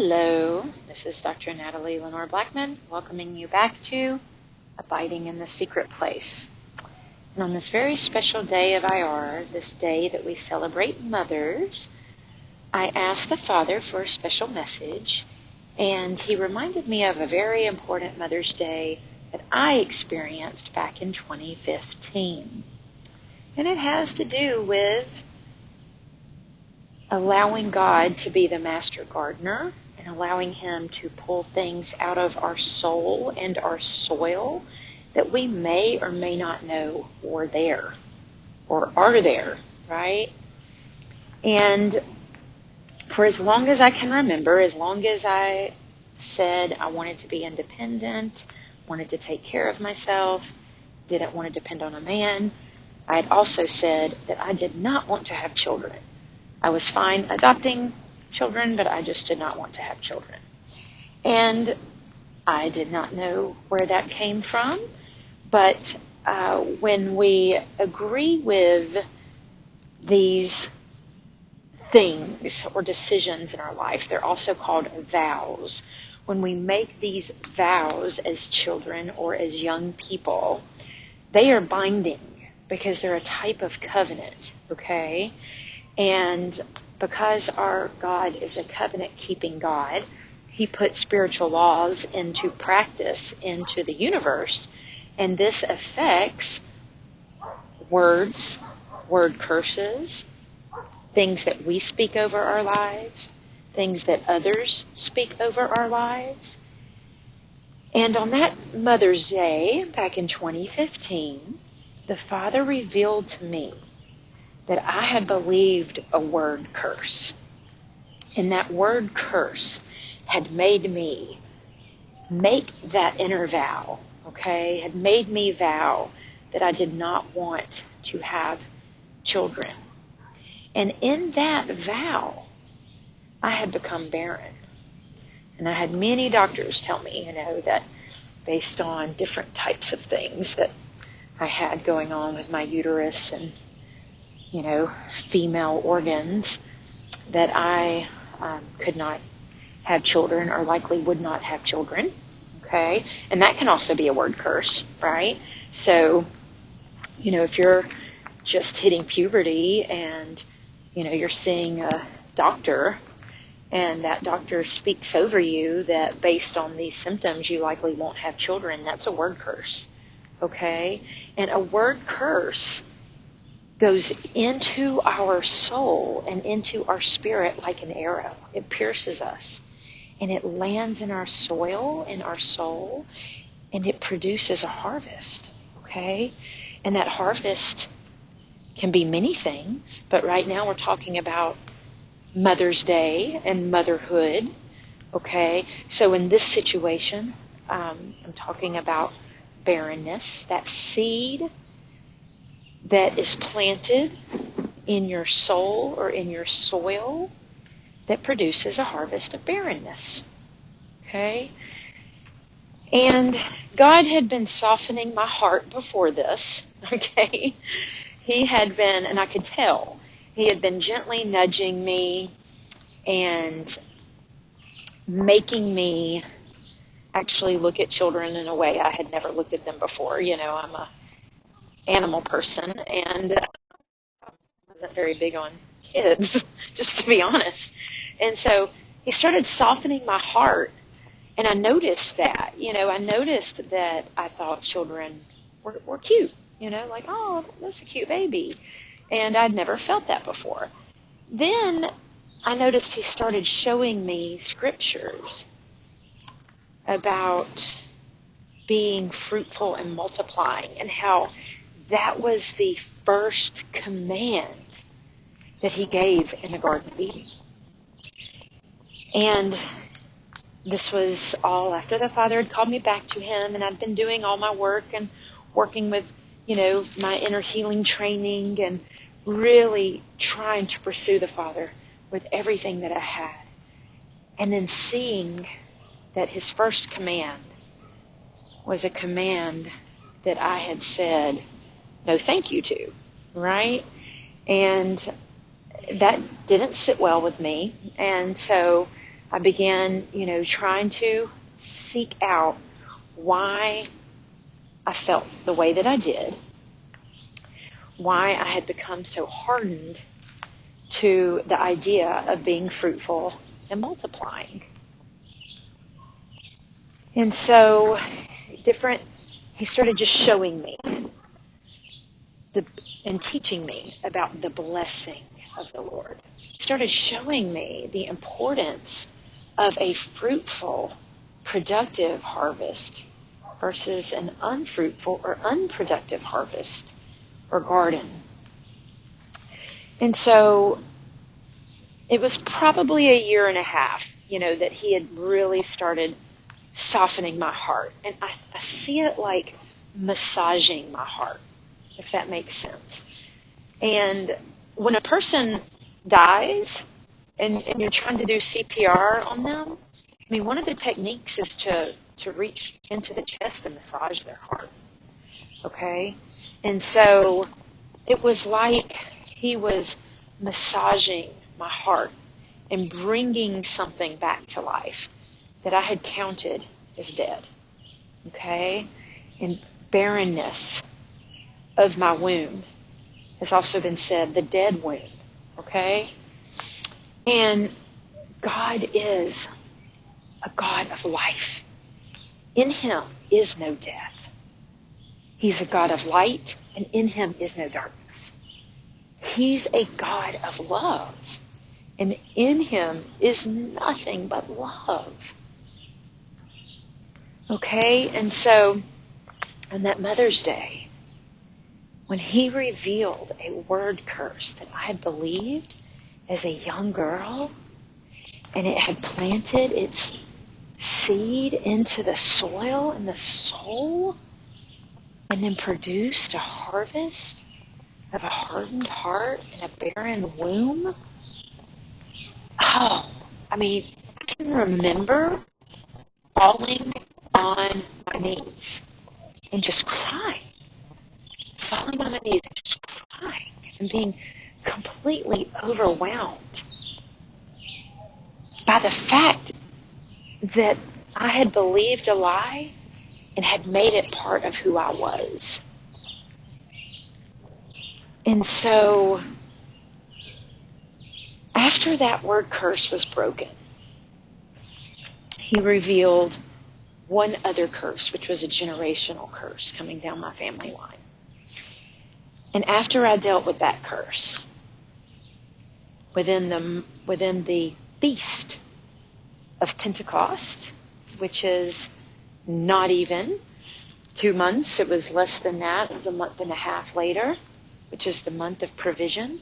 Hello, this is Dr. Natalie Lenore Blackman, welcoming you back to Abiding in the Secret Place. And on this very special day of IR, this day that we celebrate mothers, I asked the Father for a special message, and he reminded me of a very important Mother's Day that I experienced back in 2015. And it has to do with allowing God to be the master gardener and allowing Him to pull things out of our soul and our soil that we may or may not know were there or are there, right? And for as long as I can remember, as long as I said I wanted to be independent, wanted to take care of myself, didn't want to depend on a man, I had also said that I did not want to have children. I was fine adopting children, but I just did not want to have children. And I did not know where that came from, but when we agree with these things or decisions in our life, they're also called vows. When we make these vows as children or as young people, they are binding because they're a type of covenant, okay? And because our God is a covenant-keeping God, He put spiritual laws into practice into the universe, and this affects words, word curses, things that we speak over our lives, things that others speak over our lives. And on that Mother's Day, back in 2015, the Father revealed to me that I had believed a word curse. And that word curse had made me make that inner vow, okay? Had made me vow that I did not want to have children. And in that vow, I had become barren. And I had many doctors tell me, that based on different types of things that I had going on with my uterus and female organs, that I could not have children or likely would not have children, okay? And that can also be a word curse, right? So, if you're just hitting puberty and, you're seeing a doctor and that doctor speaks over you that based on these symptoms you likely won't have children, that's a word curse, okay? And a word curse goes into our soul and into our spirit like an arrow. It pierces us, and it lands in our soil, in our soul, and it produces a harvest, okay? And that harvest can be many things, but right now we're talking about Mother's Day and motherhood, okay? So in this situation, I'm talking about barrenness, that seed that is planted in your soul or in your soil that produces a harvest of barrenness. Okay? And God had been softening my heart before this. Okay? He had been, and I could tell, He had been gently nudging me and making me actually look at children in a way I had never looked at them before. I'm a animal person, and wasn't very big on kids, just to be honest. And so He started softening my heart, and I noticed that. I noticed that I thought children were cute, like, oh, that's a cute baby. And I'd never felt that before. Then I noticed He started showing me scriptures about being fruitful and multiplying, and how that was the first command that He gave in the Garden of Eden. And this was all after the Father had called me back to Him, and I'd been doing all my work and working with, my inner healing training and really trying to pursue the Father with everything that I had. And then seeing that His first command was a command that I had said no thank you to, right? And that didn't sit well with me. And so I began, trying to seek out why I felt the way that I did, why I had become so hardened to the idea of being fruitful and multiplying. And so he started just showing me and teaching me about the blessing of the Lord. He started showing me the importance of a fruitful, productive harvest versus an unfruitful or unproductive harvest or garden. And so it was probably a year and a half, that he had really started softening my heart. And I see it like massaging my heart, if that makes sense. And when a person dies and you're trying to do CPR on them, one of the techniques is to reach into the chest and massage their heart. Okay? And so it was like he was massaging my heart and bringing something back to life that I had counted as dead. Okay? And barrenness of my womb has also been said, the dead womb. Okay? And God is a God of life. In him is no death. He's a God of light, and in him is no darkness. He's a God of love, and in him is nothing but love. Okay? And so, on that Mother's Day, when he revealed a word curse that I had believed as a young girl, and it had planted its seed into the soil and the soul, and then produced a harvest of a hardened heart and a barren womb. I can remember falling on my knees and just crying. Falling on my knees and just crying and being completely overwhelmed by the fact that I had believed a lie and had made it part of who I was. And so, after that word curse was broken, he revealed one other curse, which was a generational curse coming down my family line. And after I dealt with that curse, within the feast of Pentecost, which is not even 2 months, it was less than that, it was a month and a half later, which is the month of provision,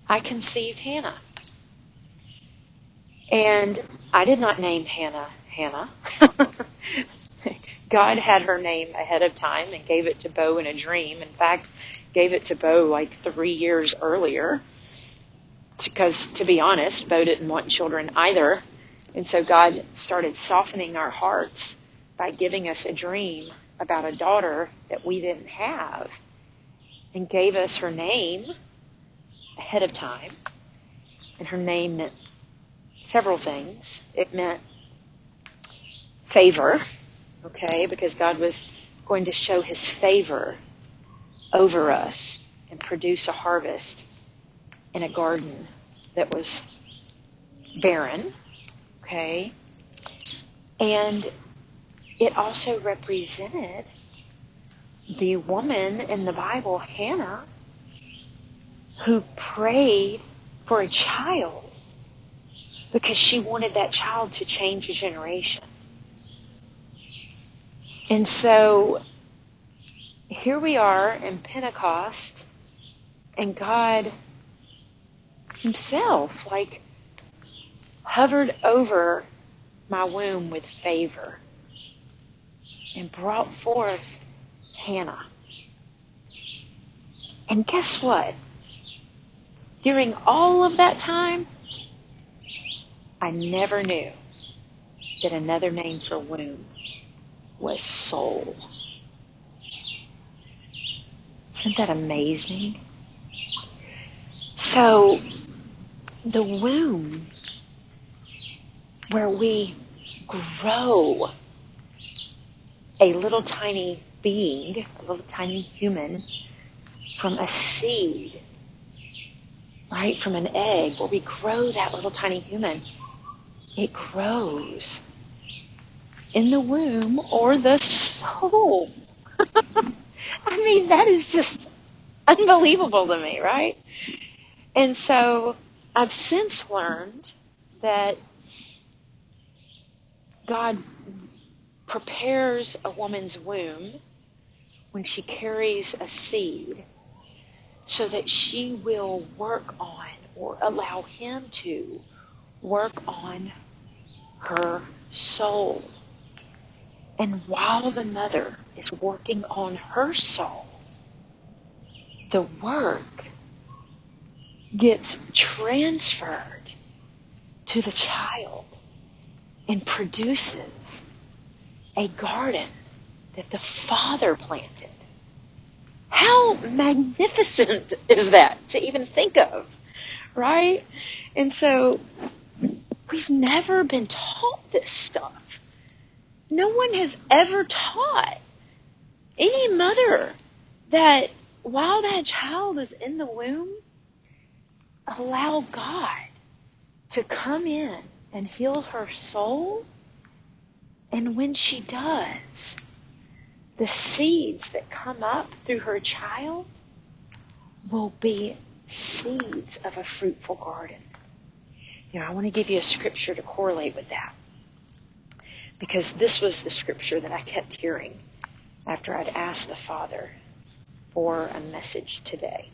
I conceived Hannah. And I did not name Hannah Hannah. God had her name ahead of time and gave it to Bo in a dream. In fact, gave it to Bo like 3 years earlier. Because, to be honest, Bo didn't want children either. And so God started softening our hearts by giving us a dream about a daughter that we didn't have. And gave us her name ahead of time. And her name meant several things. It meant favor, okay, because God was going to show his favor over us and produce a harvest in a garden that was barren, okay? And it also represented the woman in the Bible, Hannah, who prayed for a child because she wanted that child to change a generation. And so here we are in Pentecost, and God himself hovered over my womb with favor and brought forth Hannah. And guess what? During all of that time, I never knew that another name for womb was soul. Isn't that amazing? So, the womb where we grow a little tiny being, a little tiny human, from a seed, right? From an egg, where we grow that little tiny human. It grows in the womb or the soul. I mean, that is just unbelievable to me, right? And so I've since learned that God prepares a woman's womb when she carries a seed so that she will work on, or allow him to work on, her soul. And while the mother is working on her soul, the work gets transferred to the child and produces a garden that the Father planted. How magnificent is that to even think of, right? And so we've never been taught this stuff. No one has ever taught any mother that while that child is in the womb, allow God to come in and heal her soul. And when she does, the seeds that come up through her child will be seeds of a fruitful garden. I want to give you a scripture to correlate with that, because this was the scripture that I kept hearing after I'd asked the Father for a message today.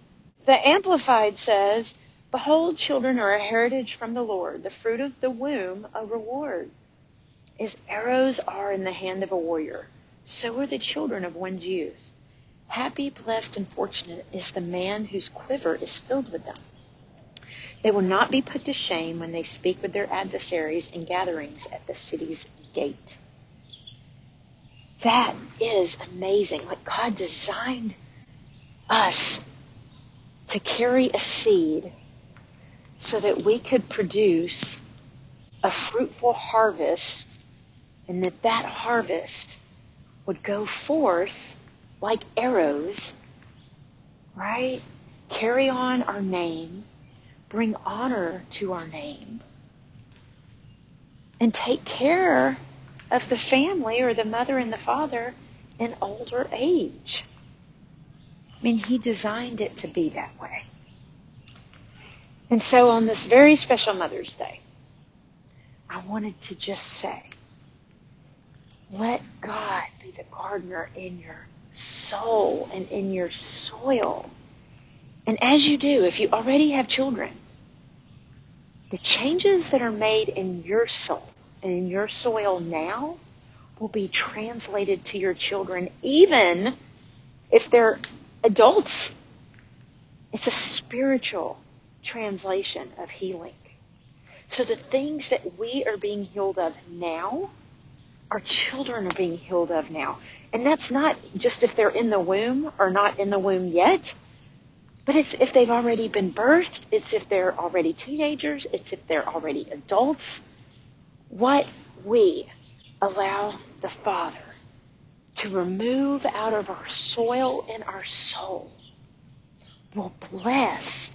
The Amplified says, "Behold, children are a heritage from the Lord, the fruit of the womb a reward. As arrows are in the hand of a warrior, so are the children of one's youth. Happy, blessed, and fortunate is the man whose quiver is filled with them. They will not be put to shame when they speak with their adversaries in gatherings at the city's gate." That is amazing. Like, God designed us to carry a seed so that we could produce a fruitful harvest, and that harvest would go forth like arrows, right? Carry on our name, bring honor to our name, and take care of the family, or the mother and the father, in older age. I mean, he designed it to be that way. And so on this very special Mother's Day, I wanted to just say, let God be the gardener in your soul and in your soil. And as you do, if you already have children, the changes that are made in your soul and in your soil now will be translated to your children, even if they're adults. It's a spiritual translation of healing. So the things that we are being healed of now, our children are being healed of now. And that's not just if they're in the womb or not in the womb yet, but it's if they've already been birthed, it's if they're already teenagers, it's if they're already adults. What we allow the Father to remove out of our soil and our soul will bless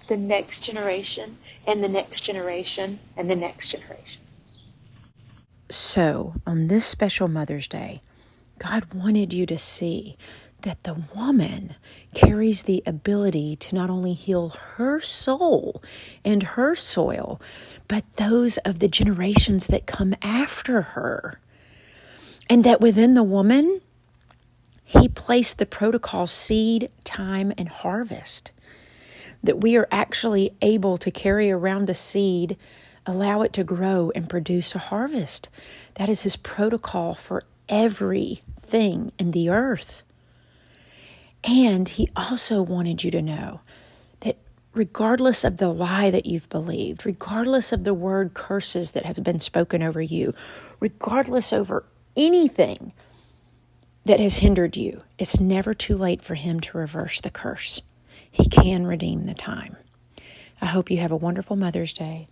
the next generation and the next generation and the next generation. So, on this special Mother's Day, God wanted you to see that the woman carries the ability to not only heal her soul and her soil, but those of the generations that come after her. And that within the woman, he placed the protocol seed, time, and harvest. That we are actually able to carry around a seed, allow it to grow, and produce a harvest. That is his protocol for everything in the earth. And he also wanted you to know that regardless of the lie that you've believed, regardless of the word curses that have been spoken over you, regardless over anything that has hindered you, it's never too late for him to reverse the curse. He can redeem the time. I hope you have a wonderful Mother's Day.